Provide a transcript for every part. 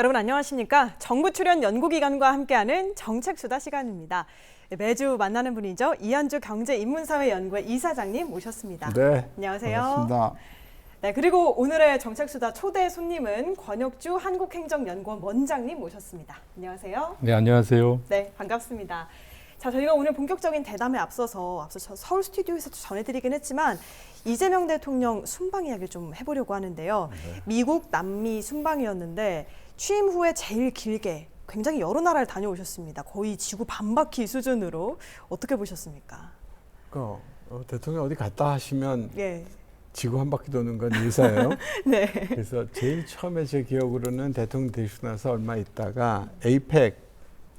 여러분 안녕하십니까? 정부 출연 연구기관과 함께하는 정책수다 시간입니다. 매주 만나는 분이죠. 이한주 경제인문사회연구회 이사장님 모셨습니다. 네, 안녕하세요. 반갑습니다. 네, 그리고 오늘의 정책수다 초대 손님은 권혁주 한국행정연구원 원장님 모셨습니다. 안녕하세요. 네, 안녕하세요. 네, 반갑습니다. 자, 저희가 오늘 본격적인 대담에 앞서서 서울 스튜디오에서도 전해드리긴 했지만 이재명 대통령 순방 이야기를 좀 해보려고 하는데요. 네. 미국, 남미 순방이었는데 취임 후에 제일 길게 굉장히 여러 나라를 다녀오셨습니다. 거의 지구 반바퀴 수준으로 어떻게 보셨습니까? 대통령 어디 갔다 하시면 예. 지구 한 바퀴 도는 건 일사예요. 네. 그래서 제일 처음에 제 기억으로는 대통령 되시고 나서 얼마 있다가 에이펙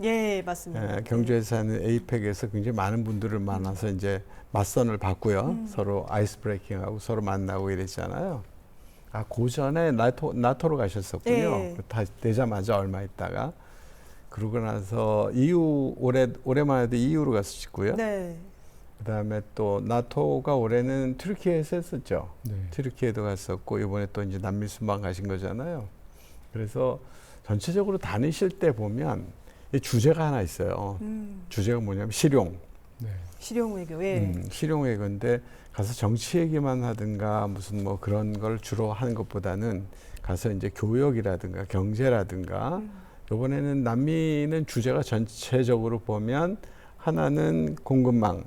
예, 맞습니다. 경주에서 하는 에이펙에서 굉장히 많은 분들을 만나서 이제 맞선을 받고요. 서로 아이스 브레이킹하고 서로 만나고 이랬잖아요. 아, 그 전에 나토로 가셨었군요. 예. 다 되자마자 얼마 있다가 그러고 나서 EU 올해만 해도 EU로 갔었고요. 네. 그다음에 또 나토가 올해는 튀르키예에서 했었죠. 네. 튀르키예도 갔었고 이번에 또 이제 남미 순방 가신 거잖아요. 그래서 전체적으로 다니실 때 보면 이 주제가 하나 있어요. 주제가 뭐냐면 실용. 네. 실용 외교. 예. 실용 외교인데 가서 정치 얘기만 하든가 무슨 뭐 그런 걸 주로 하는 것보다는 가서 이제 교역이라든가 경제라든가 이번에는 남미는 주제가 전체적으로 보면 하나는 공급망,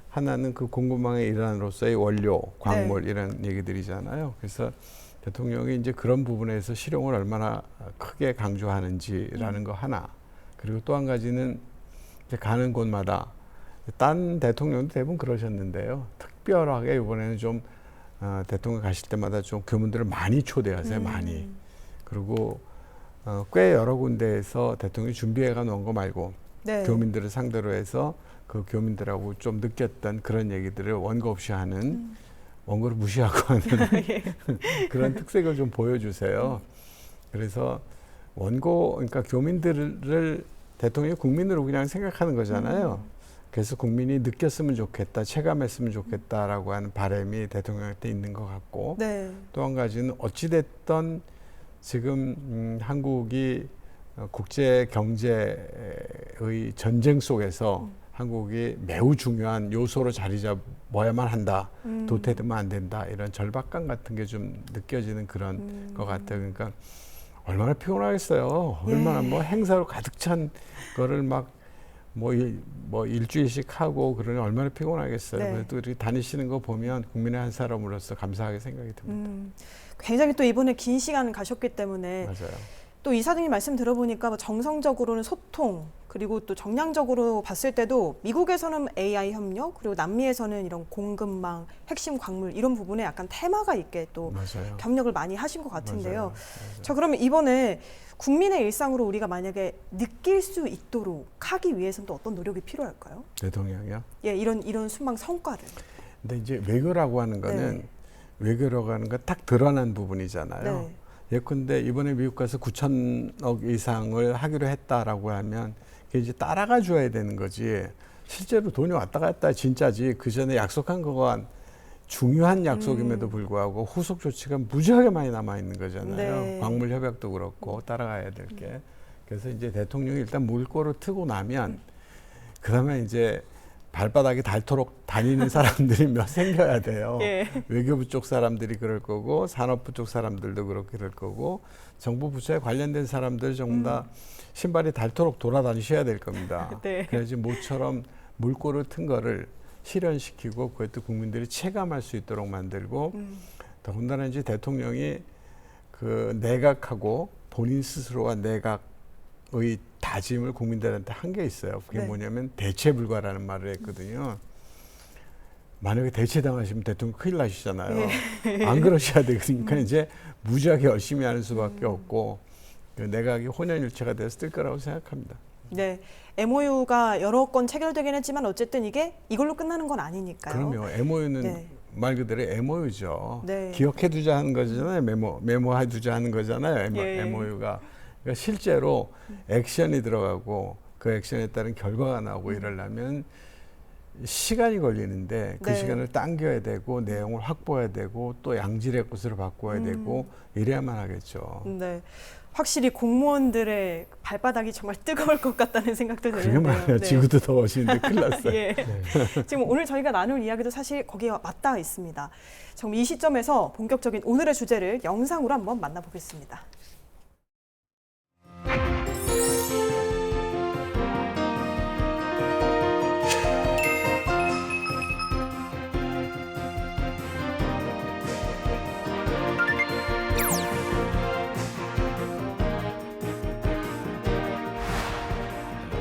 하나는 그 공급망의 일환으로서의 원료, 광물 이런 얘기들이잖아요. 그래서 대통령이 이제 그런 부분에서 실용을 얼마나 크게 강조하는지라는 거 하나. 그리고 또 한 가지는 이제 가는 곳마다 딴 대통령도 대부분 그러셨는데요. 특별하게 이번에는 좀 대통령 가실 때마다 좀 교민들을 많이 초대하세요. 많이. 그리고 꽤 여러 군데에서 대통령이 준비해가 놓은 거 말고 네. 교민들을 상대로 해서 그 교민들하고 좀 느꼈던 그런 얘기들을 원고 없이 하는 원고를 무시하고 하는 그런 특색을 좀 보여주세요. 그래서 그러니까 교민들을 대통령이 국민으로 그냥 생각하는 거잖아요. 그래서 국민이 느꼈으면 좋겠다, 체감했으면 좋겠다라고 하는 바람이 대통령한테 있는 것 같고 네. 또 한 가지는 어찌됐든 지금 한국이 국제 경제의 전쟁 속에서 한국이 매우 중요한 요소로 자리 잡아야만 한다. 도태되면 안 된다. 이런 절박감 같은 게 좀 느껴지는 그런 것 같아요. 그러니까 얼마나 피곤하겠어요. 얼마나 뭐 행사로 가득 찬 거를 막 뭐 일주일씩 하고 그러니 얼마나 피곤하겠어요. 네. 그래도 이렇게 다니시는 거 보면 국민의 한 사람으로서 감사하게 생각이 듭니다. 굉장히 또 이번에 긴 시간 가셨기 때문에 맞아요. 또 이사장님 말씀 들어보니까 뭐 정성적으로는 소통 그리고 또 정량적으로 봤을 때도 미국에서는 AI 협력 그리고 남미에서는 이런 공급망, 핵심 광물 이런 부분에 약간 테마가 있게 또 맞아요. 협력을 많이 하신 것 같은데요. 맞아요. 자, 그러면 이번에 국민의 일상으로 우리가 만약에 느낄 수 있도록 하기 위해서는 또 어떤 노력이 필요할까요? 대통령이요? 예, 이런 순방 성과를. 근데 이제 외교라고 하는 거는 외교라고 하는 건 딱 드러난 부분이잖아요. 네. 예컨대 이번에 미국 가서 9천억 이상을 하기로 했다라고 하면 그게 이제 따라가 줘야 되는 거지. 실제로 돈이 왔다 갔다 진짜지. 그 전에 약속한 거가 중요한 약속임에도 불구하고 후속 조치가 무지하게 많이 남아 있는 거잖아요. 네. 광물 협약도 그렇고 따라가야 될 게. 그래서 이제 대통령이 일단 물꼬를 트고 나면 그다음에 이제 발바닥이 닳도록 다니는 사람들이 몇 생겨야 돼요. 예. 외교부 쪽 사람들이 그럴 거고 산업부 쪽 사람들도 그렇게 그럴 거고 정부 부처에 관련된 사람들 전부 다 신발이 닳도록 돌아다니셔야 될 겁니다. 네. 그래야지 모처럼 물꼬를 튼 거를 실현시키고 그것도 국민들이 체감할 수 있도록 만들고 더군다나 이제 대통령이 그 내각하고 본인 스스로가 내각의 다짐을 국민들한테 한 게 있어요. 그게 뭐냐면 대체 불가라는 말을 했거든요. 만약에 대체당하시면 대통령 큰일 나시잖아요. 안 그러셔야 되니까 이제 무지하게 열심히 하는 수밖에 없고 그 내각이 혼연일체가 돼서 뜰 거라고 생각합니다. 네, MOU가 여러 건 체결되긴 했지만 어쨌든 이게 이걸로 끝나는 건 아니니까요. 그럼요. MOU는 말 그대로 MOU죠. 네. 기억해두자 하는 거잖아요. 메모해두자 하는 거잖아요. 예. MOU가. 그러니까 실제로 액션이 들어가고 그 액션에 따른 결과가 나오고 이러려면 시간이 걸리는데 그 시간을 당겨야 되고 내용을 확보해야 되고 또 양질의 것으로 바꿔야 되고 이래야만 하겠죠. 네. 확실히 공무원들의 발바닥이 정말 뜨거울 것 같다는 생각도 그게 드는데요. 말이야. 지구도 더워지는데 큰일 났어요. 예. 네. 지금 오늘 저희가 나눌 이야기도 사실 거기에 맞닿아 있습니다. 지금 이 시점에서 본격적인 오늘의 주제를 영상으로 한번 만나보겠습니다.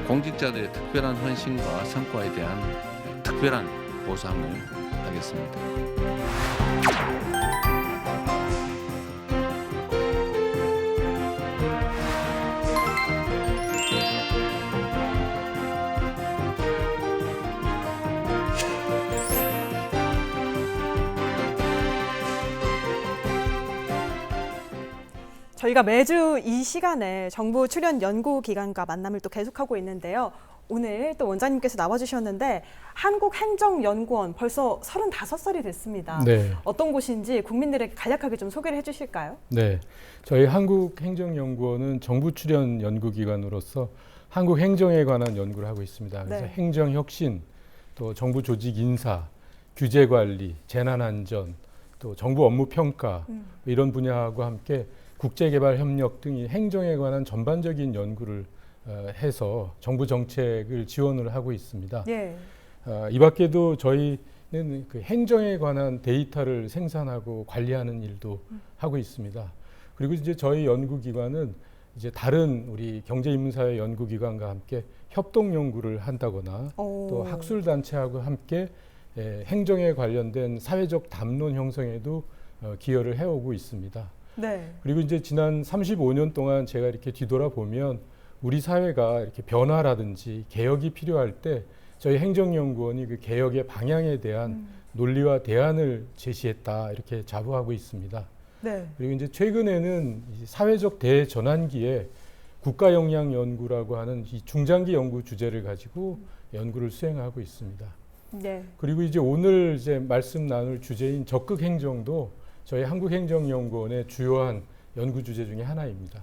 공직자들의 특별한 헌신과 성과에 대한 특별한 보상을 하겠습니다. 저희가 매주 이 시간에 정부 출연 연구기관과 만남을 또 계속하고 있는데요. 오늘 또 원장님께서 나와주셨는데 한국행정연구원 벌써 35살이 됐습니다. 네. 어떤 곳인지 국민들에게 간략하게 좀 소개를 해주실까요? 네. 저희 한국행정연구원은 정부 출연 연구기관으로서 한국 행정에 관한 연구를 하고 있습니다. 그래서 네. 행정혁신, 또 정부 조직 인사, 규제관리, 재난안전, 또 정부 업무 평가 이런 분야하고 함께 국제개발 협력 등이 행정에 관한 전반적인 연구를 해서 정부 정책을 지원을 하고 있습니다. 예. 이 밖에도 저희는 그 행정에 관한 데이터를 생산하고 관리하는 일도 하고 있습니다. 그리고 이제 저희 연구기관은 이제 다른 우리 경제인문사회 연구기관과 함께 협동 연구를 한다거나 또 학술단체하고 함께 행정에 관련된 사회적 담론 형성에도 기여를 해오고 있습니다. 네. 그리고 이제 지난 35년 동안 제가 이렇게 뒤돌아보면 우리 사회가 이렇게 변화라든지 개혁이 필요할 때 저희 행정연구원이 그 개혁의 방향에 대한 논리와 대안을 제시했다 이렇게 자부하고 있습니다. 네. 그리고 이제 최근에는 이 사회적 대전환기에 국가 역량 연구라고 하는 이 중장기 연구 주제를 가지고 연구를 수행하고 있습니다. 네. 그리고 이제 오늘 이제 말씀 나눌 주제인 적극 행정도 저희 한국행정연구원의 주요한 연구 주제 중에 하나입니다.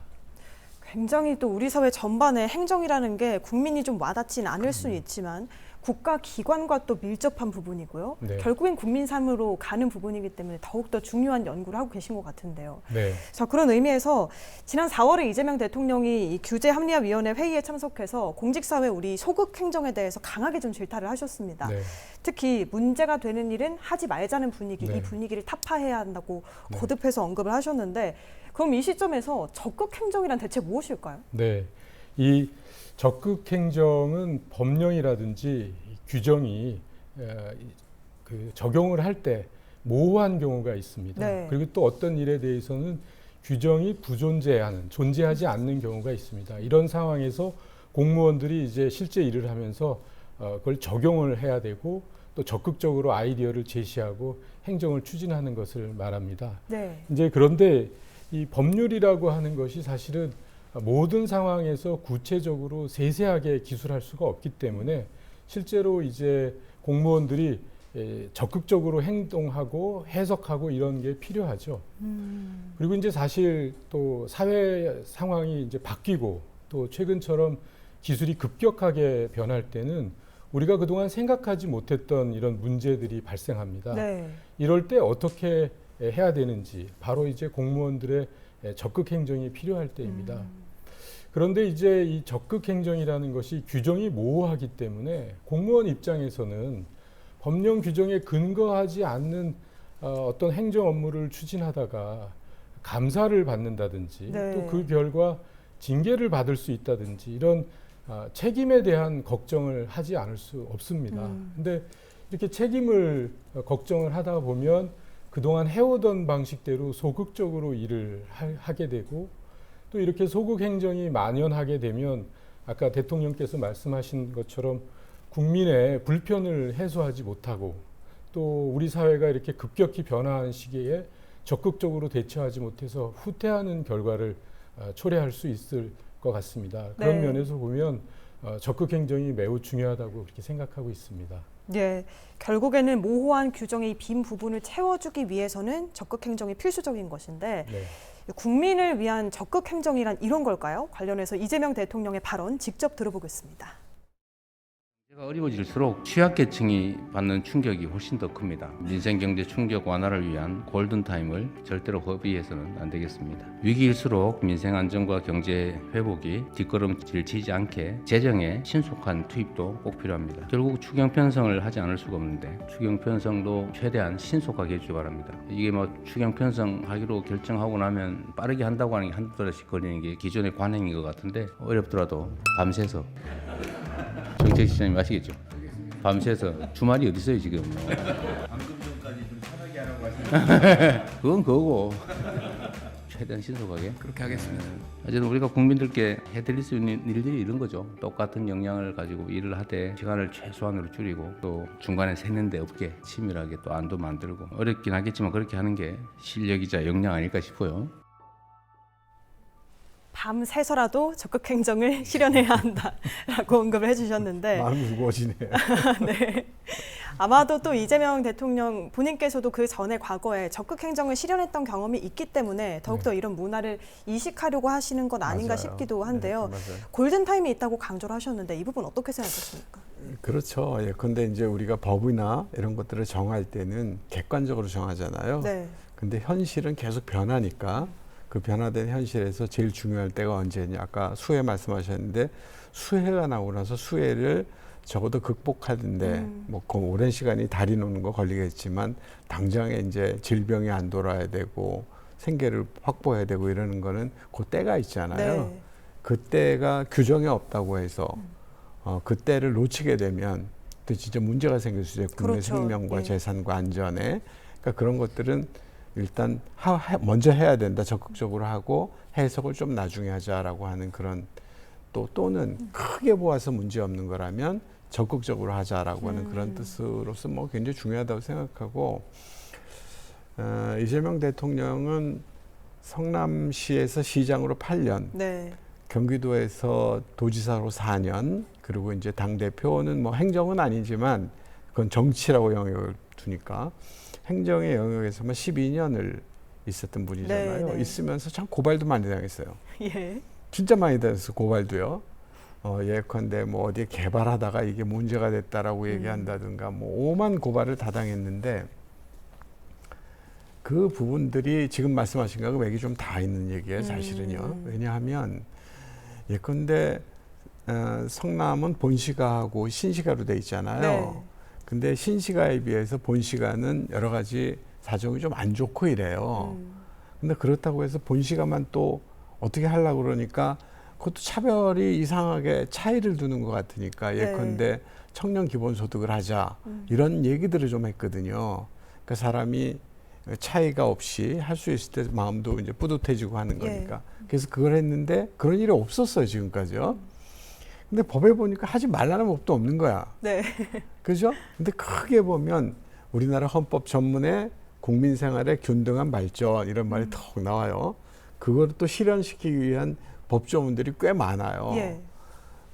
굉장히 또 우리 사회 전반에 행정이라는 게 국민이 좀 와닿지는 않을 수는 있지만 국가 기관과 또 밀접한 부분이고요. 네. 결국엔 국민 삶으로 가는 부분이기 때문에 더욱더 중요한 연구를 하고 계신 것 같은데요. 네. 자, 그런 의미에서 지난 4월에 이재명 대통령이 이 규제합리화위원회 회의에 참석해서 공직사회 우리 소극 행정에 대해서 강하게 좀 질타를 하셨습니다. 네. 특히 문제가 되는 일은 하지 말자는 분위기, 네. 이 분위기를 타파해야 한다고 네. 거듭해서 언급을 하셨는데 그럼 이 시점에서 적극 행정이란 대체 무엇일까요? 네. 이 적극 행정은 법령이라든지 규정이 그 적용을 할 때 모호한 경우가 있습니다. 네. 그리고 또 어떤 일에 대해서는 규정이 부존재하는, 존재하지 않는 경우가 있습니다. 이런 상황에서 공무원들이 이제 실제 일을 하면서 그걸 적용을 해야 되고 또 적극적으로 아이디어를 제시하고 행정을 추진하는 것을 말합니다. 네. 이제 그런데 이 법률이라고 하는 것이 사실은 모든 상황에서 구체적으로 세세하게 기술할 수가 없기 때문에 실제로 이제 공무원들이 적극적으로 행동하고 해석하고 이런 게 필요하죠. 그리고 이제 사실 또 사회 상황이 이제 바뀌고 또 최근처럼 기술이 급격하게 변할 때는 우리가 그동안 생각하지 못했던 이런 문제들이 발생합니다. 네. 이럴 때 어떻게 해야 되는지 바로 이제 공무원들의 적극 행정이 필요할 때입니다. 그런데 이제 이 적극 행정이라는 것이 규정이 모호하기 때문에 공무원 입장에서는 법령 규정에 근거하지 않는 어떤 행정 업무를 추진하다가 감사를 받는다든지 네. 또 그 결과 징계를 받을 수 있다든지 이런 책임에 대한 걱정을 하지 않을 수 없습니다. 근데 이렇게 책임을 걱정을 하다 보면 그동안 해오던 방식대로 소극적으로 일을 하게 되고 또 이렇게 소극 행정이 만연하게 되면 아까 대통령께서 말씀하신 것처럼 국민의 불편을 해소하지 못하고 또 우리 사회가 이렇게 급격히 변화하는 시기에 적극적으로 대처하지 못해서 후퇴하는 결과를 초래할 수 있을 것 같습니다. 그런 네. 면에서 보면 적극 행정이 매우 중요하다고 그렇게 생각하고 있습니다. 네, 결국에는 모호한 규정의 빈 부분을 채워주기 위해서는 적극 행정이 필수적인 것인데 네. 국민을 위한 적극 행정이란 이런 걸까요? 관련해서 이재명 대통령의 발언 직접 들어보겠습니다. 제가 어려워질수록 취약계층이 받는 충격이 훨씬 더 큽니다. 민생 경제 충격 완화를 위한 골든타임을 절대로 허비해서는 안 되겠습니다. 위기일수록 민생 안정과 경제 회복이 뒷걸음질 치지 않게 재정의 신속한 투입도 꼭 필요합니다. 결국 추경 편성을 하지 않을 수가 없는데 추경 편성도 최대한 신속하게 해주기 바랍니다. 이게 뭐 추경 편성하기로 결정하고 나면 빠르게 한다고 하는 게 한두 달씩 걸리는 게 기존의 관행인 것 같은데 어렵더라도 밤새서 정책시장님 아시겠죠? 밤새서 주말이 어디 있어요 지금? 방금 전까지 좀 편하게 하라고 하시는 그건 그거고 최대한 신속하게 그렇게 하겠습니다. 어쨌든 우리가 국민들께 해드릴 수 있는 일들이 이런 거죠. 똑같은 역량을 가지고 일을 하되 시간을 최소한으로 줄이고 또 중간에 새는 데 없게 치밀하게 또 안도 만들고 어렵긴 하겠지만 그렇게 하는 게 실력이자 역량 아닐까 싶어요. 밤새서라도 적극 행정을 실현해야 한다라고 언급을 해주셨는데 마음이 무거워지네요. 네. 아마도 또 이재명 대통령 본인께서도 그 전에 과거에 적극 행정을 실현했던 경험이 있기 때문에 더욱더 이런 문화를 이식하려고 하시는 것 아닌가 맞아요. 싶기도 한데요. 네, 맞아요. 골든타임이 있다고 강조를 하셨는데 이 부분 어떻게 생각하십니까? 그렇죠. 예컨대 이제 우리가 법이나 이런 것들을 정할 때는 객관적으로 정하잖아요. 네. 근데 현실은 계속 변하니까 그 변화된 현실에서 제일 중요할 때가 언제냐. 아까 수해 말씀하셨는데 수해가 나오고 나서 수해를 적어도 극복하는데 뭐 그 오랜 시간이 다리 놓는 거 걸리겠지만 당장에 이제 질병이 안 돌아야 되고 생계를 확보해야 되고 이러는 거는 그 때가 있잖아요. 네. 그때가 규정이 없다고 해서 그때를 놓치게 되면 또 진짜 문제가 생길 수 있어요. 국민의 그렇죠. 생명과 예. 재산과 안전에. 그러니까 그런 것들은 일단 먼저 해야 된다. 적극적으로 하고 해석을 좀 나중에 하자라고 하는 그런 또는 크게 보아서 문제 없는 거라면 적극적으로 하자라고 하는 그런 뜻으로서 뭐 굉장히 중요하다고 생각하고 이재명 대통령은 성남시에서 시장으로 8년, 네. 경기도에서 도지사로 4년, 그리고 이제 당대표는 뭐 행정은 아니지만 그건 정치라고 영역을 두니까 행정의 영역에서만 12년을 있었던 분이잖아요. 네, 네. 있으면서 참 고발도 많이 당했어요. 예. 진짜 많이 당했어요. 고발도요. 예컨대 뭐 어디에 개발하다가 이게 문제가 됐다라고 얘기한다든가 뭐 오만 고발을 다 당했는데 그 부분들이 지금 말씀하신 거하고 맥이 좀 다 있는 얘기예요. 사실은요. 왜냐하면 예컨대 성남은 본시가하고 신시가로 돼 있잖아요. 네. 근데 신시가에 비해서 본시가는 여러 가지 사정이 좀 안 좋고 이래요. 근데 그렇다고 해서 본시가만 또 어떻게 하려고 그러니까 그것도 차별이 이상하게 차이를 두는 것 같으니까 예컨대 청년 기본소득을 하자 이런 얘기들을 좀 했거든요. 그러니까 사람이 차이가 없이 할 수 있을 때 마음도 이제 뿌듯해지고 하는 거니까. 그래서 그걸 했는데 그런 일이 없었어요, 지금까지요. 근데 법에 보니까 하지 말라는 법도 없는 거야. 네. 그죠? 근데 크게 보면 우리나라 헌법 전문에 국민 생활의 균등한 발전 이런 말이 턱 나와요. 그걸 또 실현시키기 위한 법조문들이 꽤 많아요. 예.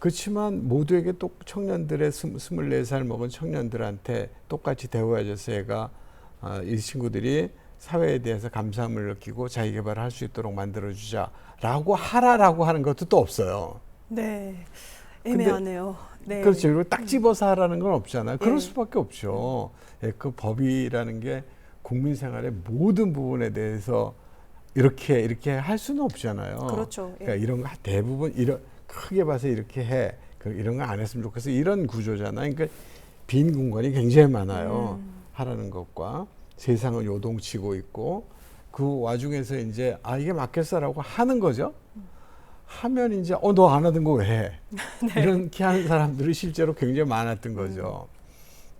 그렇지만 모두에게 또 청년들의 24살 먹은 청년들한테 똑같이 대우해줘서 얘가 이 친구들이 사회에 대해서 감사함을 느끼고 자기 개발을 할 수 있도록 만들어주자라고 하라라고 하는 것도 또 없어요. 네. 애매하네요. 네. 그렇죠. 그리고 딱 집어서 하라는 건 없잖아요. 그럴 예. 수밖에 없죠. 예, 그 법이라는 게 국민 생활의 모든 부분에 대해서 이렇게 할 수는 없잖아요. 그렇죠. 예. 그러니까 이런 거 대부분 크게 봐서 이렇게 해. 이런 거 안 했으면 좋겠어. 이런 구조잖아요. 그러니까 빈 공간이 굉장히 많아요. 하라는 것과 세상은 요동치고 있고 그 와중에서 이제 이게 맞겠어라고 하는 거죠. 하면 이제 너 안 하던 거 왜 해? 네. 이렇게 하는 사람들이 실제로 굉장히 많았던 거죠.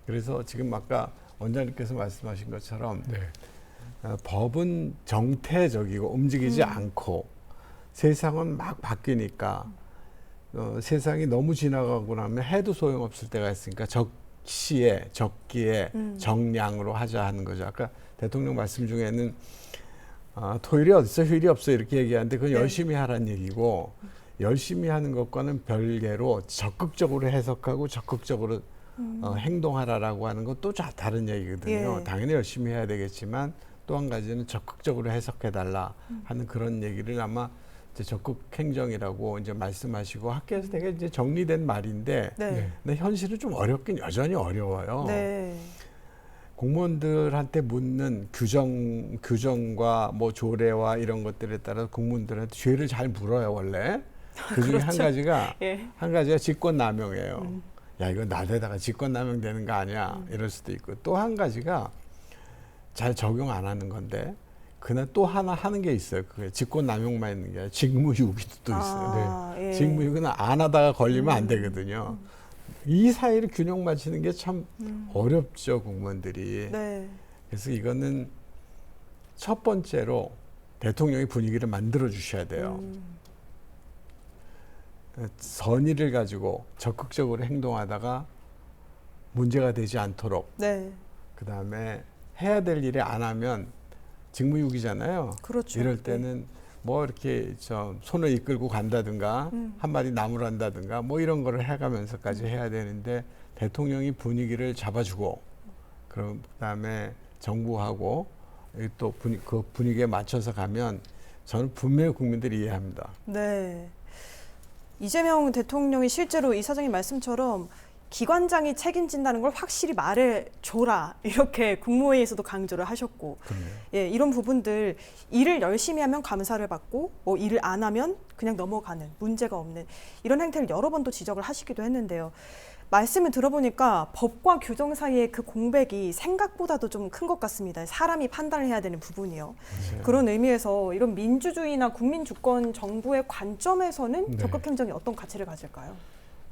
그래서 지금 아까 원장님께서 말씀하신 것처럼 네. 법은 정태적이고 움직이지 않고 세상은 막 바뀌니까 세상이 너무 지나가고 나면 해도 소용없을 때가 있으니까 적시에 적기에 정량으로 하자 하는 거죠. 아까 대통령 말씀 중에는 토일이 어딨어 휴일이 없어 이렇게 얘기하는데 그건 열심히 하라는 얘기고 열심히 하는 것과는 별개로 적극적으로 해석하고 적극적으로 행동하라라고 하는 건 또 다른 얘기거든요. 예. 당연히 열심히 해야 되겠지만 또 한 가지는 적극적으로 해석해달라 하는 그런 얘기를 아마 이제 적극 행정이라고 이제 말씀하시고 학계에서 되게 이제 정리된 말인데, 네. 근데 현실은 좀 어렵긴 여전히 어려워요. 네. 공무원들한테 묻는 규정과 뭐 조례와 이런 것들에 따라 공무원들한테 죄를 잘 물어요 원래. 그 중에 한 그렇죠. 가지가 예. 직권남용이에요. 야 이거 나대다가 직권남용 되는 거 아니야 이럴 수도 있고, 또 한 가지가 잘 적용 안 하는 건데 그날 또 하나 하는 게 있어요. 그게 직권남용만 있는 게 아니라 직무유기도 또 있어요. 예. 직무유기는 안 하다가 걸리면 안 되거든요. 이 사이를 균형 맞추는 게 참 어렵죠 공무원들이. 네. 그래서 이거는 첫 번째로 대통령이 분위기를 만들어 주셔야 돼요. 선의를 가지고 적극적으로 행동하다가 문제가 되지 않도록, 네. 그다음에 해야 될 일을 안 하면 직무유기잖아요. 그렇죠. 이럴 때는 뭐 이렇게 손을 이끌고 간다든가 한마디 나무란다든가 뭐 이런 거를 해가면서까지 해야 되는데, 대통령이 분위기를 잡아주고 그다음에 정부하고 또 그 분위기에 맞춰서 가면 저는 분명히 국민들이 이해합니다. 네. 이재명 대통령이 실제로 이 사장님 말씀처럼 기관장이 책임진다는 걸 확실히 말해줘라 이렇게 국무회의에서도 강조를 하셨고, 그러네요. 예, 이런 부분들 일을 열심히 하면 감사를 받고 뭐 일을 안 하면 그냥 넘어가는, 문제가 없는 이런 행태를 여러 번 또 지적을 하시기도 했는데요. 말씀을 들어보니까 법과 규정 사이의 그 공백이 생각보다도 좀 큰 것 같습니다. 사람이 판단을 해야 되는 부분이요. 맞아요. 그런 의미에서 이런 민주주의나 국민주권 정부의 관점에서는 네. 적극행정이 어떤 가치를 가질까요?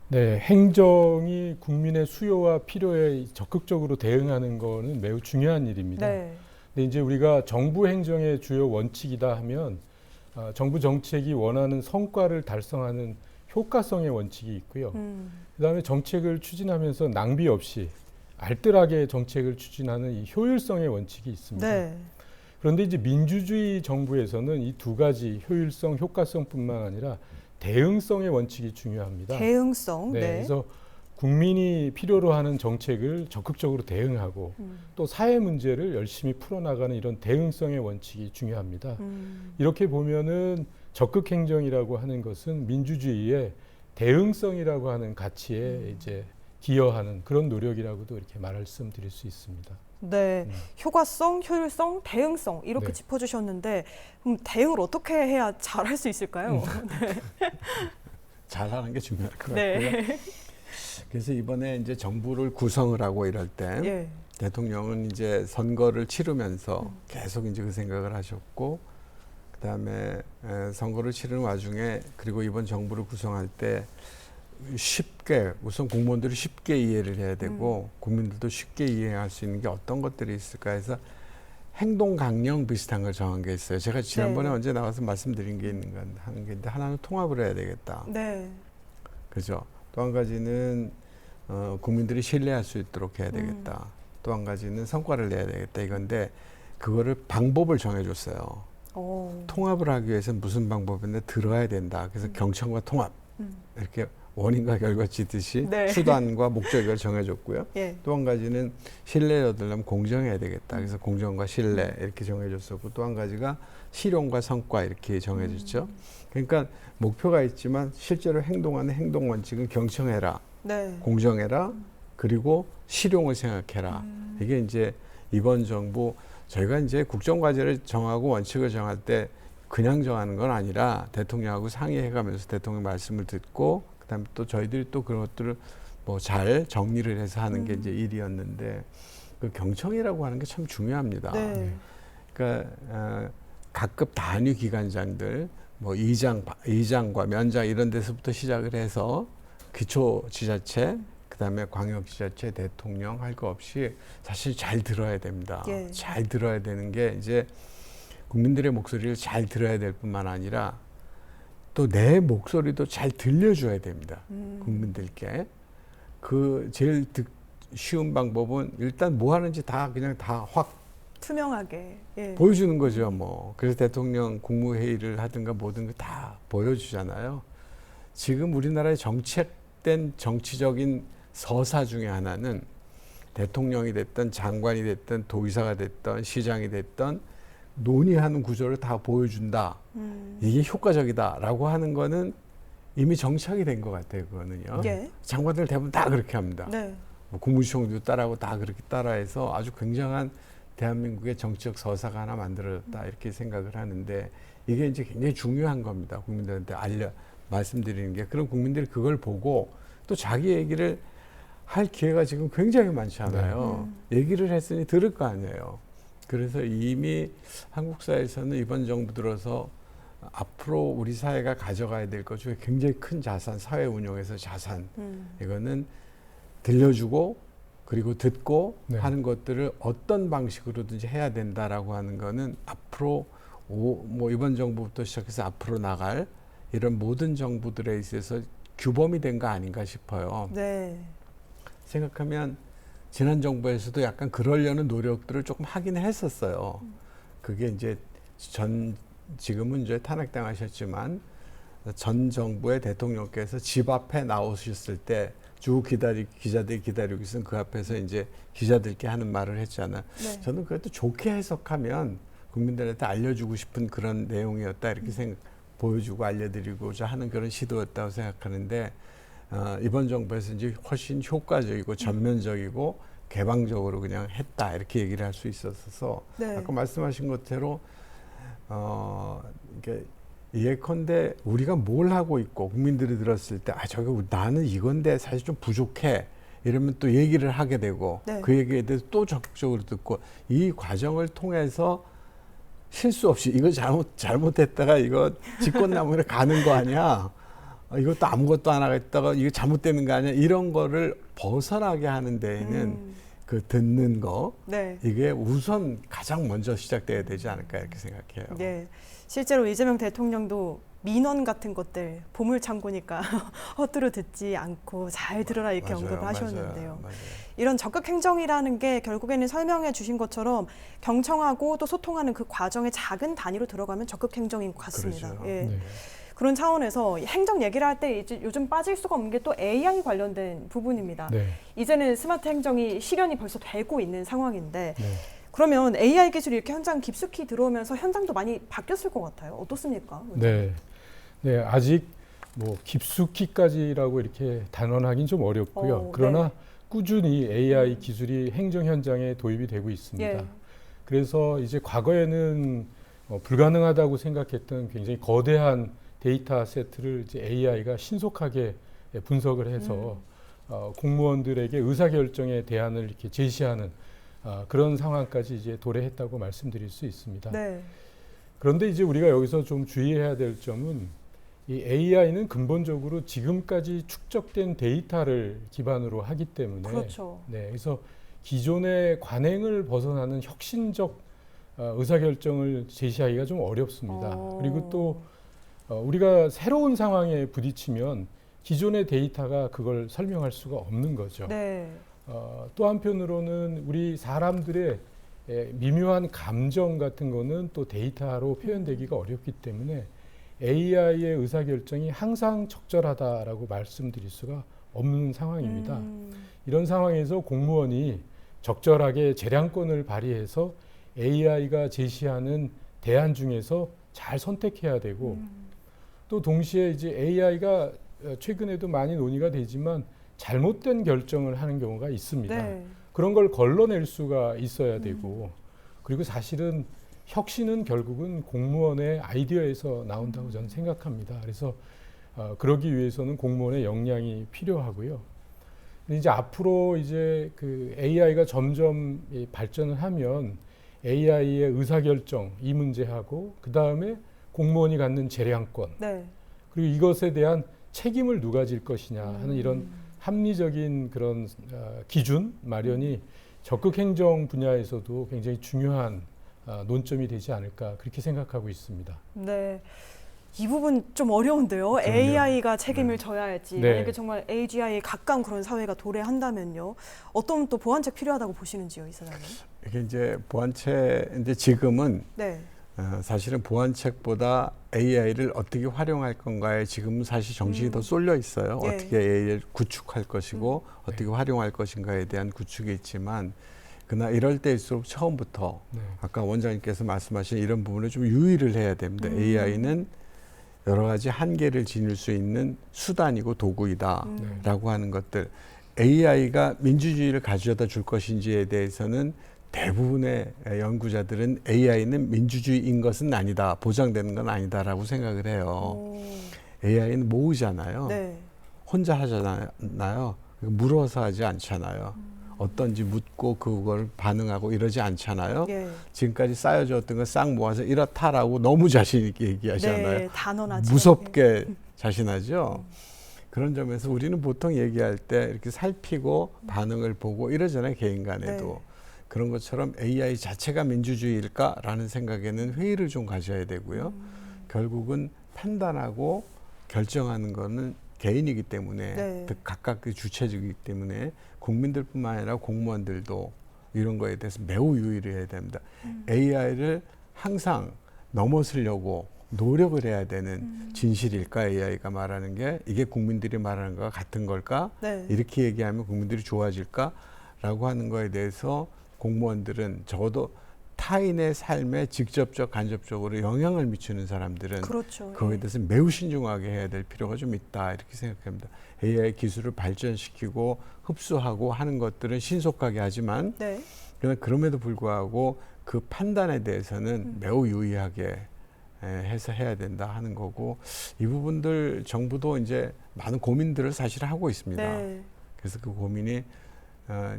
네, 행정이 국민의 수요와 필요에 적극적으로 대응하는 거는 매우 중요한 일입니다. 네. 근데 이제 우리가 정부 행정의 주요 원칙이다 하면 정부 정책이 원하는 성과를 달성하는 효과성의 원칙이 있고요. 그다음에 정책을 추진하면서 낭비 없이 알뜰하게 정책을 추진하는 이 효율성의 원칙이 있습니다. 네. 그런데 이제 민주주의 정부에서는 이 두 가지 효율성, 효과성뿐만 아니라 대응성의 원칙이 중요합니다. 대응성. 네, 네. 그래서 국민이 필요로 하는 정책을 적극적으로 대응하고 또 사회 문제를 열심히 풀어나가는 이런 대응성의 원칙이 중요합니다. 이렇게 보면은 적극 행정이라고 하는 것은 민주주의의 대응성이라고 하는 가치에 이제 기여하는 그런 노력이라고도 이렇게 말씀드릴 수 있습니다. 네. 효과성, 효율성, 대응성 이렇게 네. 짚어주셨는데 그럼 대응을 어떻게 해야 잘할 수 있을까요? 잘하는 게 중요할 것 같고요. 네. 그래서 이번에 이제 정부를 구성을 하고 이럴 때 예. 대통령은 이제 선거를 치르면서 계속 이제 그 생각을 하셨고, 그다음에 선거를 치르는 와중에 그리고 이번 정부를 구성할 때 쉽게 우선 공무원들이 쉽게 이해를 해야 되고 국민들도 쉽게 이해할 수 있는 게 어떤 것들이 있을까 해서 행동 강령 비슷한 걸 정한 게 있어요. 제가 지난번에 네. 언제 나와서 말씀드린 게 있는 건 하는 게 있는데, 하나는 통합을 해야 되겠다. 네. 그죠. 또 한 가지는 국민들이 신뢰할 수 있도록 해야 되겠다. 또 한 가지는 성과를 내야 되겠다 이건데, 그거를 방법을 정해줬어요. 오. 통합을 하기 위해서는 무슨 방법인데 들어야 된다. 그래서 경청과 통합 이렇게 원인과 결과 짓듯이 네. 수단과 목적을 정해줬고요. 예. 또 한 가지는 신뢰를 얻으려면 공정해야 되겠다. 그래서 공정과 신뢰 이렇게 정해줬었고, 또 한 가지가 실용과 성과 이렇게 정해졌죠. 그러니까 목표가 있지만 실제로 행동하는 행동 원칙은 경청해라, 네. 공정해라, 그리고 실용을 생각해라. 이게 이제 이번 정부, 저희가 이제 국정과제를 정하고 원칙을 정할 때 그냥 정하는 건 아니라 대통령하고 상의해가면서 대통령 말씀을 듣고, 그다음에 또 저희들이 또 그런 것들을 뭐 잘 정리를 해서 하는 게 이제 일이었는데, 그 경청이라고 하는 게 참 중요합니다. 네. 그러니까 각급 단위 기관장들, 뭐 의장과 면장 이런 데서부터 시작을 해서 기초지자체, 그다음에 광역지자체, 대통령 할 거 없이 사실 잘 들어야 됩니다. 예. 잘 들어야 되는 게 이제 국민들의 목소리를 잘 들어야 될 뿐만 아니라 또 내 목소리도 잘 들려줘야 됩니다. 국민들께. 그 제일 쉬운 방법은 일단 뭐 하는지 다 그냥 다 확 투명하게. 예. 보여주는 거죠. 뭐 그래서 대통령 국무회의를 하든가 뭐든 다 보여주잖아요. 지금 우리나라의 정책된 정치적인 서사 중에 하나는 대통령이 됐든 장관이 됐든 도의사가 됐든 시장이 됐든 논의하는 구조를 다 보여준다. 이게 효과적이다라고 하는 거는 이미 정착이 된 것 같아요. 그거는요. 예. 장관들 대부분 다 그렇게 합니다. 네. 뭐 국무총리도 따라하고 다 그렇게 따라해서 아주 굉장한 대한민국의 정치적 서사가 하나 만들어졌다 이렇게 생각을 하는데 이게 이제 굉장히 중요한 겁니다. 국민들한테 말씀드리는 게 그럼 국민들이 그걸 보고 또 자기 얘기를 할 기회가 지금 굉장히 많잖아요. 얘기를 했으니 들을 거 아니에요. 그래서 이미 한국 사회에서는 이번 정부 들어서 앞으로 우리 사회가 가져가야 될 것 중에 굉장히 큰 자산, 사회 운영에서 자산 이거는 들려주고 그리고 듣고 네. 하는 것들을 어떤 방식으로든지 해야 된다라고 하는 거는 앞으로 뭐 이번 정부부터 시작해서 앞으로 나갈 이런 모든 정부들에 있어서 규범이 된 거 아닌가 싶어요. 네. 생각하면 지난 정부에서도 약간 그러려는 노력들을 조금 하긴 했었어요. 그게 이제 지금은 이제 탄핵당하셨지만 전 정부의 대통령께서 집 앞에 나오셨을 때 기자들이 기다리고 있으면 그 앞에서 이제 기자들께 하는 말을 했잖아요. 네. 저는 그래도 좋게 해석하면 국민들한테 알려주고 싶은 그런 내용이었다 이렇게 보여주고 알려드리고자 하는 그런 시도였다고 생각하는데 이번 정부에서 이제 훨씬 효과적이고 전면적이고 개방적으로 그냥 했다 이렇게 얘기를 할 수 있었어서 네. 아까 말씀하신 것대로 이게 예컨대 우리가 뭘 하고 있고 국민들이 들었을 때 저게 나는 이건데 사실 좀 부족해 이러면 또 얘기를 하게 되고 네. 그 얘기에 대해서 또 적극적으로 듣고 이 과정을 통해서 실수 없이 이거 잘못했다가 이거 직권남용에 가는 거 아니야? 이것도 아무것도 안 하겠다가 이거 잘못되는 거 아니야? 이런 거를 벗어나게 하는 데에는 그 듣는 거 네. 이게 우선 가장 먼저 시작돼야 되지 않을까 이렇게 생각해요. 네. 실제로 이재명 대통령도 민원 같은 것들 보물창고니까 헛들어 듣지 않고 잘 들어라 이렇게 맞아요, 언급을 하셨는데요. 맞아요. 이런 적극 행정이라는 게 결국에는 설명해 주신 것처럼 경청하고 또 소통하는 그 과정의 작은 단위로 들어가면 적극 행정인 것 같습니다. 그렇죠. 예. 네. 그런 차원에서 행정 얘기를 할 때 요즘 빠질 수가 없는 게 또 AI 관련된 부분입니다. 네. 이제는 스마트 행정이 실현이 벌써 되고 있는 상황인데 네. 그러면 AI 기술이 이렇게 현장 깊숙이 들어오면서 현장도 많이 바뀌었을 것 같아요. 어떻습니까? 네. 네, 아직 뭐 깊숙이까지라고 이렇게 단언하기는 좀 어렵고요. 그러나 네. 꾸준히 AI 기술이 행정 현장에 도입이 되고 있습니다. 예. 그래서 이제 과거에는 불가능하다고 생각했던 굉장히 거대한 데이터 세트를 이제 AI가 신속하게 분석을 해서 공무원들에게 의사결정의 대안을 이렇게 제시하는 그런 상황까지 이제 도래했다고 말씀드릴 수 있습니다. 네. 그런데 이제 우리가 여기서 좀 주의해야 될 점은 이 AI는 근본적으로 지금까지 축적된 데이터를 기반으로 하기 때문에 그렇죠. 네, 그래서 기존의 관행을 벗어나는 혁신적 의사결정을 제시하기가 좀 어렵습니다. 그리고 또 우리가 새로운 상황에 부딪히면 기존의 데이터가 그걸 설명할 수가 없는 거죠. 네. 또 한편으로는 우리 사람들의 미묘한 감정 같은 거는 또 데이터로 표현되기가 어렵기 때문에 AI의 의사결정이 항상 적절하다라고 말씀드릴 수가 없는 상황입니다. 이런 상황에서 공무원이 적절하게 재량권을 발휘해서 AI가 제시하는 대안 중에서 잘 선택해야 되고 또 동시에 이제 AI가 최근에도 많이 논의가 되지만 잘못된 결정을 하는 경우가 있습니다. 네. 그런 걸 걸러낼 수가 있어야 되고 그리고 사실은 혁신은 결국은 공무원의 아이디어에서 나온다고 저는 생각합니다. 그래서 그러기 위해서는 공무원의 역량이 필요하고요. 이제 앞으로 이제 그 AI가 점점 발전을 하면 AI의 의사결정 이 문제하고 그 다음에 공무원이 갖는 재량권 네. 그리고 이것에 대한 책임을 누가 질 것이냐 하는 이런 합리적인 그런 기준 마련이 적극 행정 분야에서도 굉장히 중요한 논점이 되지 않을까 그렇게 생각하고 있습니다. 네. 이 부분 좀 어려운데요. AI가 책임을 져야 할지 네. 만약에 정말 AGI에 가까운 그런 사회가 도래한다면요. 어떤 또 보완책 필요하다고 보시는지요, 이사장님? 이게 이제 보완책 이제 지금은 네. 사실은 보안책보다 AI를 어떻게 활용할 건가에 지금은 사실 정신이 더 쏠려 있어요. 예. 어떻게 AI를 구축할 것이고 어떻게 활용할 것인가에 대한 구축이 있지만 그러나 이럴 때일수록 처음부터 네. 아까 원장님께서 말씀하신 이런 부분을 좀 유의를 해야 됩니다. AI는 여러 가지 한계를 지닐 수 있는 수단이고 도구이다라고 하는 것들. AI가 민주주의를 가져다 줄 것인지에 대해서는 대부분의 연구자들은 AI는 민주주의인 것은 아니다, 보장되는 건 아니다라고 생각을 해요. AI는 모으잖아요. 네. 혼자 하잖아요. 물어서 하지 않잖아요. 어떤지 묻고 그걸 반응하고 이러지 않잖아요. 예. 지금까지 쌓여졌던 걸 싹 모아서 이렇다라고 너무 자신 있게 얘기하잖아요. 네, 단언하죠. 무섭게 자신하죠. 그런 점에서 우리는 보통 얘기할 때 이렇게 살피고 반응을 보고 이러잖아요. 개인 간에도. 네. 그런 것처럼 AI 자체가 민주주의일까라는 생각에는 회의를 좀 가져야 되고요. 결국은 판단하고 결정하는 거는 개인이기 때문에 네. 각각의 주체적이기 때문에 국민들뿐만 아니라 공무원들도 이런 거에 대해서 매우 유의를 해야 됩니다. AI를 항상 넘어서려고 노력을 해야 되는 진실일까? AI가 말하는 게 이게 국민들이 말하는 거와 같은 걸까? 네. 이렇게 얘기하면 국민들이 좋아질까? 라고 하는 거에 대해서 공무원들은 적어도 타인의 삶에 직접적 간접적으로 영향을 미치는 사람들은 그렇죠. 그거에 예. 대해서 매우 신중하게 해야 될 필요가 좀 있다 이렇게 생각합니다. AI 기술을 발전시키고 흡수하고 하는 것들은 신속하게 하지만 네. 그러나 그럼에도 불구하고 그 판단에 대해서는 매우 유의하게 해서 해야 된다 하는 거고 이 부분들 정부도 이제 많은 고민들을 사실 하고 있습니다. 네. 그래서 그 고민이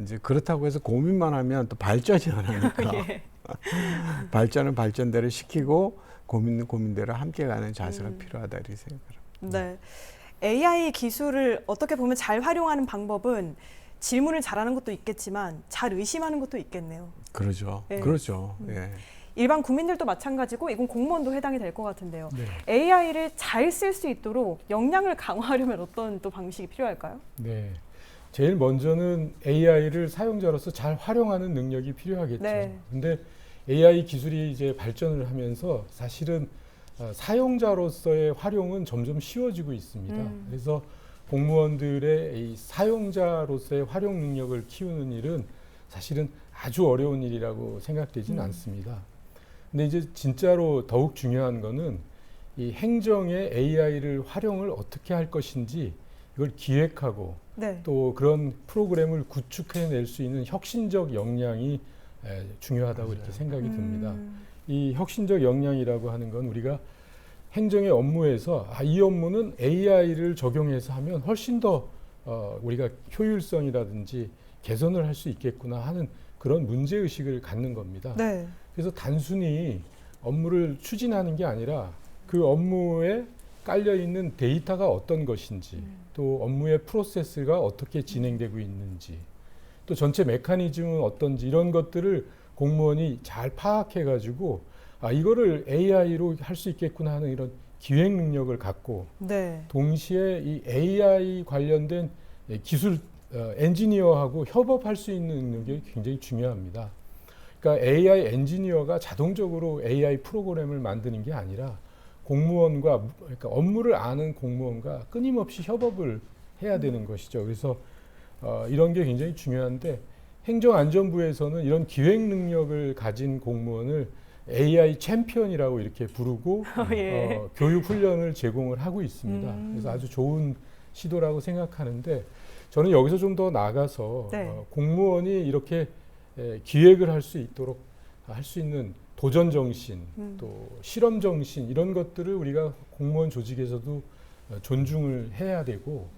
이제 그렇다고 해서 고민만 하면 또 발전이 안 하니까 예. 발전은 발전대로 시키고 고민은 고민대로 함께 가는 자세가 필요하다 이렇게 생각합니다. 네. AI 기술을 어떻게 보면 잘 활용하는 방법은 질문을 잘하는 것도 있겠지만 잘 의심하는 것도 있겠네요. 그러죠. 예. 그렇죠. 예. 일반 국민들도 마찬가지고 이건 공무원도 해당이 될 것 같은데요. 네. AI를 잘 쓸 수 있도록 역량을 강화하려면 어떤 또 방식이 필요할까요? 네. 제일 먼저는 AI를 사용자로서 잘 활용하는 능력이 필요하겠죠. 네. 근데 AI 기술이 이제 발전을 하면서 사실은 사용자로서의 활용은 점점 쉬워지고 있습니다. 그래서 공무원들의 이 사용자로서의 활용 능력을 키우는 일은 사실은 아주 어려운 일이라고 생각되지는 않습니다. 근데 이제 진짜로 더욱 중요한 거는 이 행정의 AI를 활용을 어떻게 할 것인지 이걸 기획하고 네. 또 그런 프로그램을 구축해낼 수 있는 혁신적 역량이 중요하다고 이렇게 생각이 듭니다. 이 혁신적 역량이라고 하는 건 우리가 행정의 업무에서 이 업무는 AI를 적용해서 하면 훨씬 더 우리가 효율성이라든지 개선을 할 수 있겠구나 하는 그런 문제의식을 갖는 겁니다. 네. 그래서 단순히 업무를 추진하는 게 아니라 그 업무에 깔려있는 데이터가 어떤 것인지 또 업무의 프로세스가 어떻게 진행되고 있는지 또 전체 메커니즘은 어떤지 이런 것들을 공무원이 잘 파악해가지고 이거를 AI로 할 수 있겠구나 하는 이런 기획 능력을 갖고 네. 동시에 이 AI 관련된 기술 엔지니어하고 협업할 수 있는 능력이 굉장히 중요합니다. 그러니까 AI 엔지니어가 자동적으로 AI 프로그램을 만드는 게 아니라 공무원과 그러니까 업무를 아는 공무원과 끊임없이 협업을 해야 되는 것이죠. 그래서 이런 게 굉장히 중요한데 행정안전부에서는 이런 기획 능력을 가진 공무원을 AI 챔피언이라고 이렇게 부르고 예. 교육 훈련을 제공을 하고 있습니다. 그래서 아주 좋은 시도라고 생각하는데 저는 여기서 좀 더 나아가서 네. 공무원이 이렇게 기획을 할 수 있도록 할 수 있는 도전 정신, 또 실험 정신 이런 것들을 우리가 공무원 조직에서도 존중을 해야 되고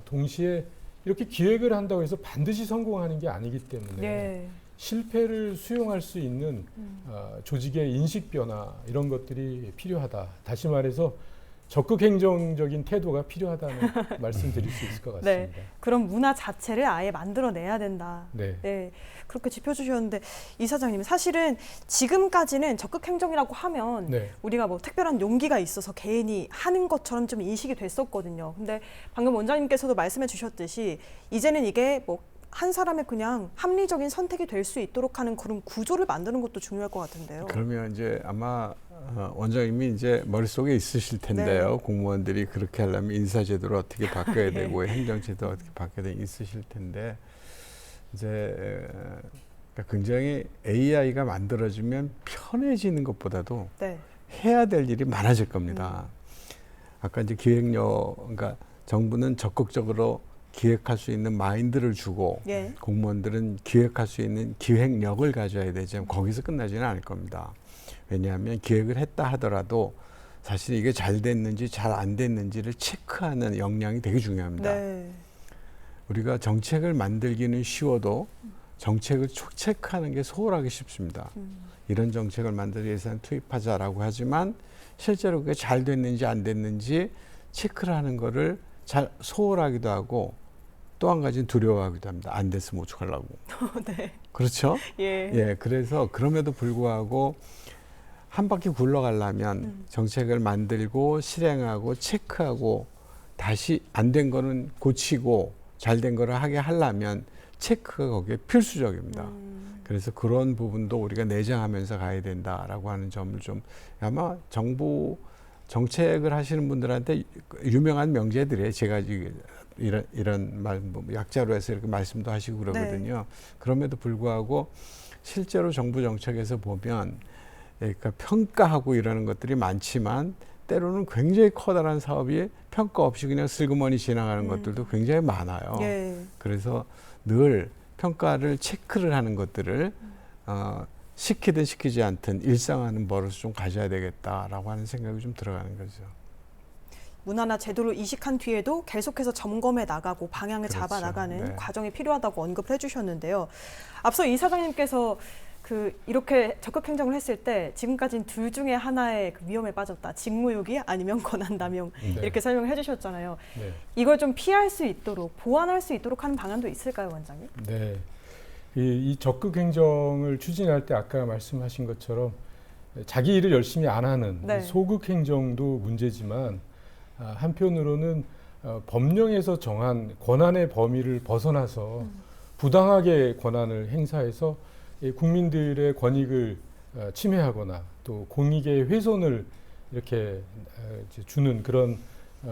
동시에 이렇게 기획을 한다고 해서 반드시 성공하는 게 아니기 때문에 네. 실패를 수용할 수 있는 조직의 인식 변화 이런 것들이 필요하다. 다시 말해서 적극 행정적인 태도가 필요하다는 말씀드릴 수 있을 것 같습니다. 네. 그런 문화 자체를 아예 만들어내야 된다. 네. 네. 그렇게 짚어주셨는데 이사장님 사실은 지금까지는 적극 행정이라고 하면 네. 우리가 뭐 특별한 용기가 있어서 개인이 하는 것처럼 좀 인식이 됐었거든요. 근데 방금 원장님께서도 말씀해 주셨듯이 이제는 이게 뭐 한 사람의 그냥 합리적인 선택이 될 수 있도록 하는 그런 구조를 만드는 것도 중요할 것 같은데요. 그러면 이제 아마 원장님이 이제 머릿속에 있으실 텐데요. 네. 공무원들이 그렇게 하려면 인사제도를 어떻게 바꿔야 되고 행정제도 어떻게 바꿔야 되고 있으실 텐데 이제 굉장히 AI가 만들어지면 편해지는 것보다도 네. 해야 될 일이 많아질 겁니다. 아까 이제 기획력, 그러니까 정부는 적극적으로 기획할 수 있는 마인드를 주고 예. 공무원들은 기획할 수 있는 기획력을 가져야 되지만 거기서 끝나지는 않을 겁니다. 왜냐하면 기획을 했다 하더라도 사실 이게 잘 됐는지 잘 안 됐는지를 체크하는 역량이 되게 중요합니다. 네. 우리가 정책을 만들기는 쉬워도 정책을 체크하는 게 소홀하기 쉽습니다. 이런 정책을 만들기 위해서는 투입하자라고 하지만 실제로 그게 잘 됐는지 안 됐는지 체크를 하는 거를 잘 소홀하기도 하고 또 한 가지는 두려워하기도 합니다. 안 됐으면 어떡하려고. 네. 그렇죠? 예. 예, 그래서 그럼에도 불구하고 한 바퀴 굴러가려면 정책을 만들고 실행하고 체크하고 다시 안 된 거는 고치고 잘 된 거를 하게 하려면 체크가 거기에 필수적입니다. 그래서 그런 부분도 우리가 내장하면서 가야 된다라고 하는 점을 좀 아마 정부 정책을 하시는 분들한테 유명한 명제들이에요. 제가 이런 말, 뭐 약자로 해서 이렇게 말씀도 하시고 그러거든요. 네. 그럼에도 불구하고 실제로 정부 정책에서 보면 그러니까 평가하고 이러는 것들이 많지만 때로는 굉장히 커다란 사업이 평가 없이 그냥 슬그머니 지나가는 것들도 굉장히 많아요. 예. 그래서 늘 평가를 체크를 하는 것들을 시키든 시키지 않든 일상화하는 버릇을 좀 가져야 되겠다라고 하는 생각이 좀 들어가는 거죠. 문화나 제도를 이식한 뒤에도 계속해서 점검해 나가고 방향을 그렇죠. 잡아 나가는 네. 과정이 필요하다고 언급해 주셨는데요. 앞서 이 사장님께서 이렇게 적극 행정을 했을 때 지금까지는 둘 중에 하나의 위험에 빠졌다. 직무유기 아니면 권한남용 네. 이렇게 설명을 해주셨잖아요. 네. 이걸 좀 피할 수 있도록 보완할 수 있도록 하는 방안도 있을까요, 원장님? 네. 이 적극 행정을 추진할 때 아까 말씀하신 것처럼 자기 일을 열심히 안 하는 네. 소극 행정도 문제지만 한편으로는 법령에서 정한 권한의 범위를 벗어나서 부당하게 권한을 행사해서 국민들의 권익을 침해하거나 또 공익의 훼손을 이렇게 주는 그런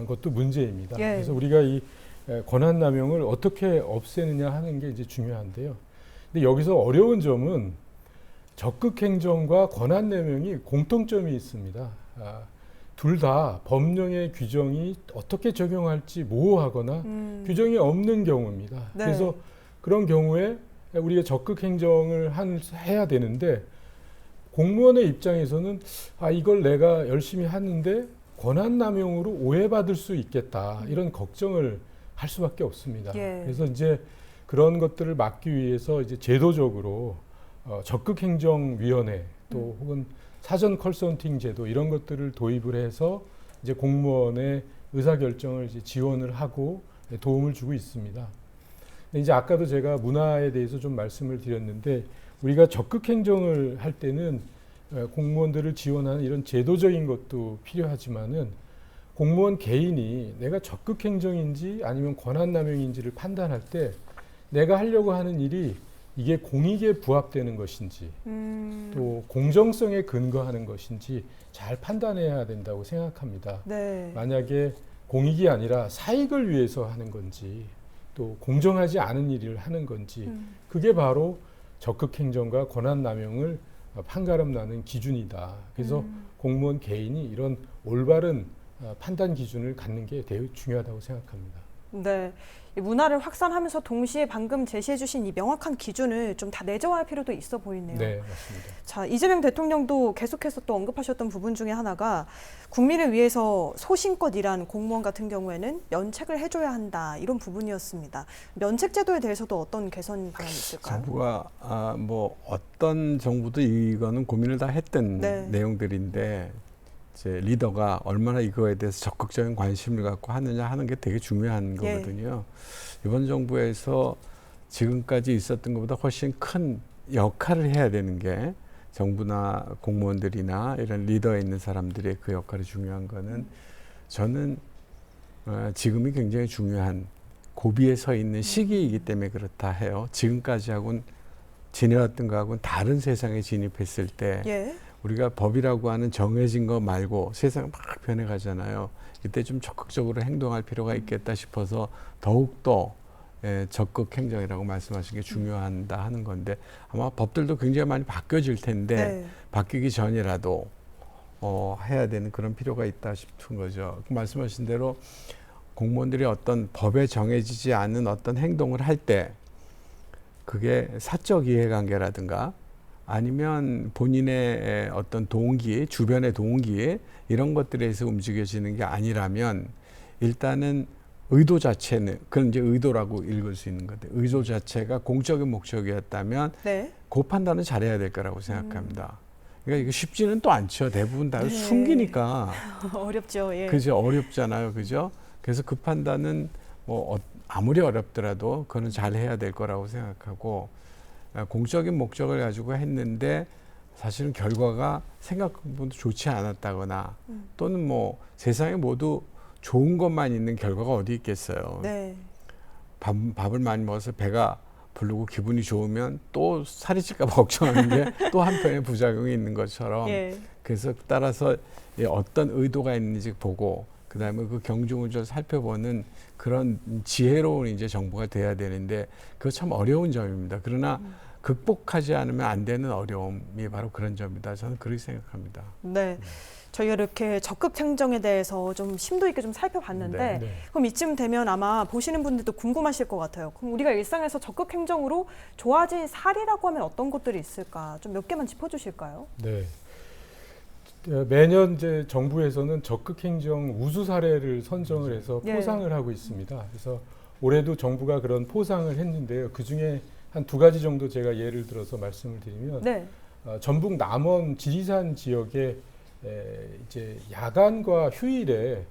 것도 문제입니다. 예. 그래서 우리가 이 권한 남용을 어떻게 없애느냐 하는 게 이제 중요한데요. 근데 여기서 어려운 점은 적극 행정과 권한 남용이 공통점이 있습니다. 둘 다 법령의 규정이 어떻게 적용할지 모호하거나 규정이 없는 경우입니다. 네. 그래서 그런 경우에 우리가 적극 행정을 해야 되는데 공무원의 입장에서는 이걸 내가 열심히 하는데 권한 남용으로 오해받을 수 있겠다 이런 걱정을 할 수밖에 없습니다. 예. 그래서 이제 그런 것들을 막기 위해서 이제 제도적으로 적극 행정위원회 또 혹은 사전 컨설팅 제도 이런 것들을 도입을 해서 이제 공무원의 의사결정을 이제 지원을 하고 도움을 주고 있습니다. 근데 이제 아까도 제가 문화에 대해서 좀 말씀을 드렸는데 우리가 적극 행정을 할 때는 공무원들을 지원하는 이런 제도적인 것도 필요하지만은 공무원 개인이 내가 적극 행정인지 아니면 권한 남용인지를 판단할 때 내가 하려고 하는 일이 이게 공익에 부합되는 것인지 또 공정성에 근거하는 것인지 잘 판단해야 된다고 생각합니다. 네. 만약에 공익이 아니라 사익을 위해서 하는 건지 또 공정하지 않은 일을 하는 건지 그게 바로 적극 행정과 권한 남용을 판가름 나는 기준이다. 그래서 공무원 개인이 이런 올바른 판단 기준을 갖는 게 되게 중요하다고 생각합니다. 네. 이 문화를 확산하면서 동시에 방금 제시해 주신 이 명확한 기준을 좀 다 내정할 필요도 있어 보이네요. 네, 맞습니다. 자, 이재명 대통령도 계속해서 또 언급하셨던 부분 중에 하나가 국민을 위해서 소신껏 일한 공무원 같은 경우에는 면책을 해줘야 한다 이런 부분이었습니다. 면책 제도에 대해서도 어떤 개선 방안이 있을까요? 정부가 뭐 어떤 정부도 이거는 고민을 다 했던 네. 내용들인데 이제 리더가 얼마나 이거에 대해서 적극적인 관심을 갖고 하느냐 하는 게 되게 중요한 예. 거거든요. 이번 정부에서 지금까지 있었던 것보다 훨씬 큰 역할을 해야 되는 게 정부나 공무원들이나 이런 리더에 있는 사람들의 그 역할이 중요한 거는 저는 지금이 굉장히 중요한 고비에 서 있는 시기이기 때문에 그렇다 해요. 지금까지하고는 지내왔던 거하고는 다른 세상에 진입했을 때 예. 우리가 법이라고 하는 정해진 거 말고 세상이 막 변해가잖아요. 이때 좀 적극적으로 행동할 필요가 있겠다 싶어서 더욱더 적극 행정이라고 말씀하신 게 중요하다 하는 건데 아마 법들도 굉장히 많이 바뀌어질 텐데 네. 바뀌기 전이라도 해야 되는 그런 필요가 있다 싶은 거죠. 말씀하신 대로 공무원들이 어떤 법에 정해지지 않은 어떤 행동을 할 때 그게 사적 이해관계라든가 아니면 본인의 어떤 동기, 주변의 동기 이런 것들에 의해서 움직여지는 게 아니라면 일단은 의도 자체는 그건 이제 의도라고 읽을 수 있는 건데 의도 자체가 공적인 목적이었다면 네. 그 판단은 잘해야 될 거라고 생각합니다. 그러니까 이거 쉽지는 또 않죠. 대부분 다 네. 숨기니까 어렵죠. 예. 그죠 어렵잖아요, 그죠? 그래서 그 판단은 뭐 아무리 어렵더라도 그거는 잘 해야 될 거라고 생각하고 공적인 목적을 가지고 했는데 사실은 결과가 생각보다 좋지 않았다거나 또는 뭐 세상에 모두 좋은 것만 있는 결과가 어디 있겠어요. 네. 밥을 많이 먹어서 배가 부르고 기분이 좋으면 또 살이 찔까 봐 걱정하는 게 또 한편의 부작용이 있는 것처럼 예. 그래서 따라서 어떤 의도가 있는지 보고 그다음에 그 경중을 살펴보는 그런 지혜로운 이제 정부가 돼야 되는데 그거 참 어려운 점입니다. 그러나 극복하지 않으면 안 되는 어려움이 바로 그런 점이다. 저는 그렇게 생각합니다. 네. 저희가 이렇게 적극 행정에 대해서 좀 심도 있게 좀 살펴봤는데 네, 네. 그럼 이쯤 되면 아마 보시는 분들도 궁금하실 것 같아요. 그럼 우리가 일상에서 적극 행정으로 좋아진 사례라고 하면 어떤 것들이 있을까? 좀 몇 개만 짚어주실까요? 네. 매년 이제 정부에서는 적극 행정 우수 사례를 선정을 해서 예. 포상을 하고 있습니다. 그래서 올해도 정부가 그런 포상을 했는데요. 그 중에 한 2가지 정도 제가 예를 들어서 말씀을 드리면 네. 전북 남원 지리산 지역에 이제 야간과 휴일에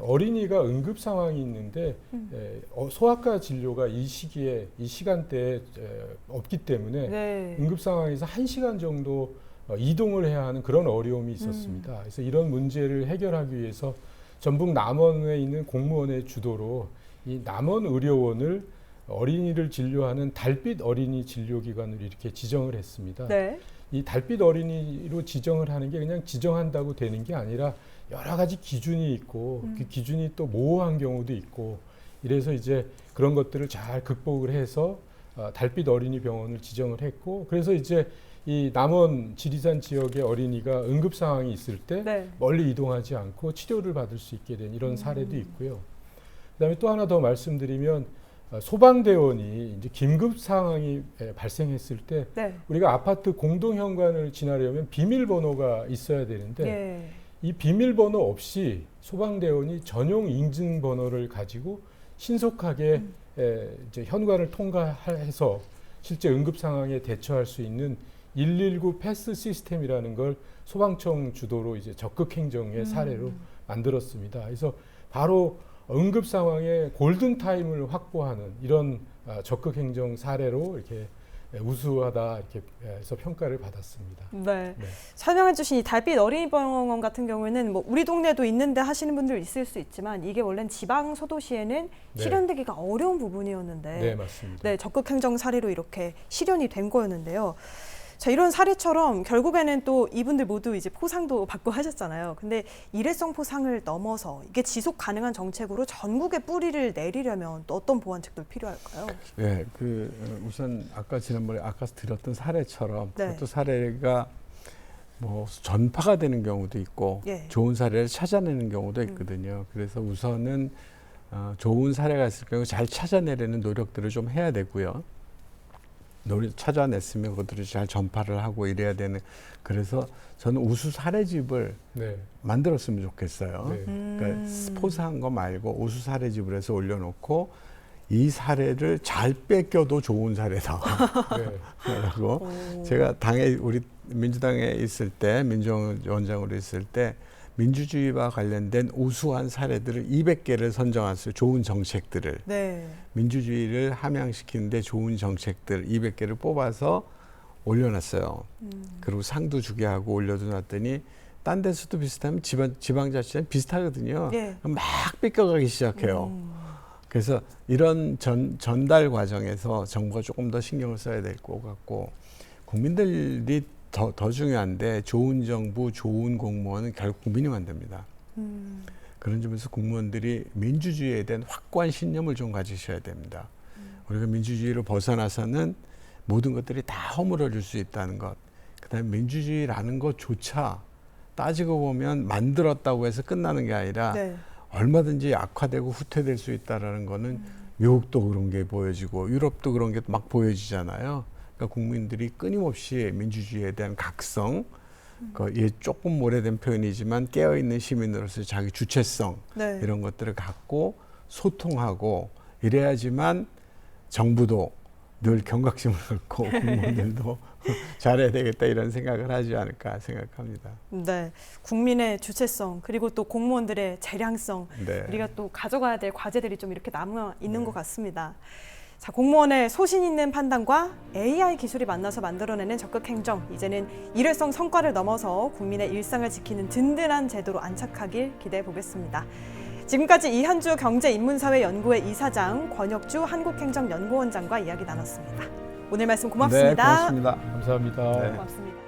어린이가 응급 상황이 있는데 소아과 진료가 이 시기에 이 시간대에 없기 때문에 네. 응급 상황에서 1시간 정도 이동을 해야 하는 그런 어려움이 있었습니다. 그래서 이런 문제를 해결하기 위해서 전북 남원에 있는 공무원의 주도로 이 남원 의료원을 어린이를 진료하는 달빛 어린이 진료기관으로 이렇게 지정을 했습니다. 네. 이 달빛 어린이로 지정을 하는 게 그냥 지정한다고 되는 게 아니라 여러 가지 기준이 있고 그 기준이 또 모호한 경우도 있고 이래서 이제 그런 것들을 잘 극복을 해서 달빛 어린이 병원을 지정을 했고 그래서 이제 이 남원 지리산 지역의 어린이가 응급 상황이 있을 때 네. 멀리 이동하지 않고 치료를 받을 수 있게 된 이런 사례도 있고요. 그다음에 또 하나 더 말씀드리면 소방대원이 이제 긴급 상황이 발생했을 때 네. 우리가 아파트 공동 현관을 지나려면 비밀번호가 있어야 되는데 예. 이 비밀번호 없이 소방대원이 전용 인증번호를 가지고 신속하게 이제 현관을 통과해서 실제 응급 상황에 대처할 수 있는 119 패스 시스템이라는 걸 소방청 주도로 이제 적극 행정의 사례로 만들었습니다. 그래서 바로 응급 상황에 골든 타임을 확보하는 이런 적극 행정 사례로 이렇게 우수하다 이렇게 해서 평가를 받았습니다. 네. 네. 설명해주신 이 달빛 어린이병원 같은 경우에는 뭐 우리 동네도 있는데 하시는 분들 있을 수 있지만 이게 원래는 지방 소도시에는 네. 실현되기가 어려운 부분이었는데 네, 맞습니다. 네, 적극 행정 사례로 이렇게 실현이 된 거였는데요. 자, 이런 사례처럼 결국에는 또 이분들 모두 이제 포상도 받고 하셨잖아요. 근데 일회성 포상을 넘어서 이게 지속 가능한 정책으로 전국에 뿌리를 내리려면 또 어떤 보완책들 필요할까요? 네, 우선 아까 지난번에 아까 드렸던 사례처럼 네. 그것도 사례가 뭐 전파가 되는 경우도 있고 예. 좋은 사례를 찾아내는 경우도 있거든요. 그래서 우선은 좋은 사례가 있을 경우 잘 찾아내려는 노력들을 좀 해야 되고요. 찾아냈으면 그것들을 잘 전파를 하고 이래야 되는. 그래서 저는 우수 사례집을 네. 만들었으면 좋겠어요. 네. 그러니까 포사한 거 말고 우수 사례집을 해서 올려놓고 이 사례를 잘 뺏겨도 좋은 사례다. 네. 라고 제가 당에 우리 민주당에 있을 때 민주원장으로 있을 때 민주주의와 관련된 우수한 사례들을 200개를 선정했어요. 좋은 정책들을. 네. 민주주의를 함양시키는데 좋은 정책들 200개를 뽑아서 올려놨어요. 그리고 상도 주게 하고 올려도 놨더니 딴 데서도 비슷하면 지방자치는 비슷하거든요. 예. 막 뺏겨가기 시작해요. 그래서 이런 전달 과정에서 정부가 조금 더 신경을 써야 될 것 같고 국민들이 더 중요한데 좋은 정부, 좋은 공무원은 결국 국민이 만듭니다. 그런 점에서 공무원들이 민주주의에 대한 확고한 신념을 좀 가지셔야 됩니다. 우리가 민주주의로 벗어나서는 모든 것들이 다 허물어질 수 있다는 것. 그다음에 민주주의라는 것조차 따지고 보면 만들었다고 해서 끝나는 게 아니라 네. 얼마든지 악화되고 후퇴될 수 있다라는 거는 미국도 그런 게 보여지고 유럽도 그런 게 막 보여지잖아요. 그러니까 국민들이 끊임없이 민주주의에 대한 각성, 예, 조금 오래된 표현이지만 깨어있는 시민으로서 자기 주체성 네. 이런 것들을 갖고 소통하고 이래야지만 정부도 늘 경각심을 갖고 공무원들도 잘해야 되겠다 이런 생각을 하지 않을까 생각합니다. 네, 국민의 주체성 그리고 또 공무원들의 재량성 네. 우리가 또 가져가야 될 과제들이 좀 이렇게 남아 있는 네. 것 같습니다. 자, 공무원의 소신 있는 판단과 AI 기술이 만나서 만들어내는 적극 행정, 이제는 일회성 성과를 넘어서 국민의 일상을 지키는 든든한 제도로 안착하길 기대해 보겠습니다. 지금까지 이한주 경제인문사회연구회 이사장, 권혁주 한국행정연구원장과 이야기 나눴습니다. 오늘 말씀 고맙습니다. 네, 고맙습니다. 감사합니다. 네. 고맙습니다.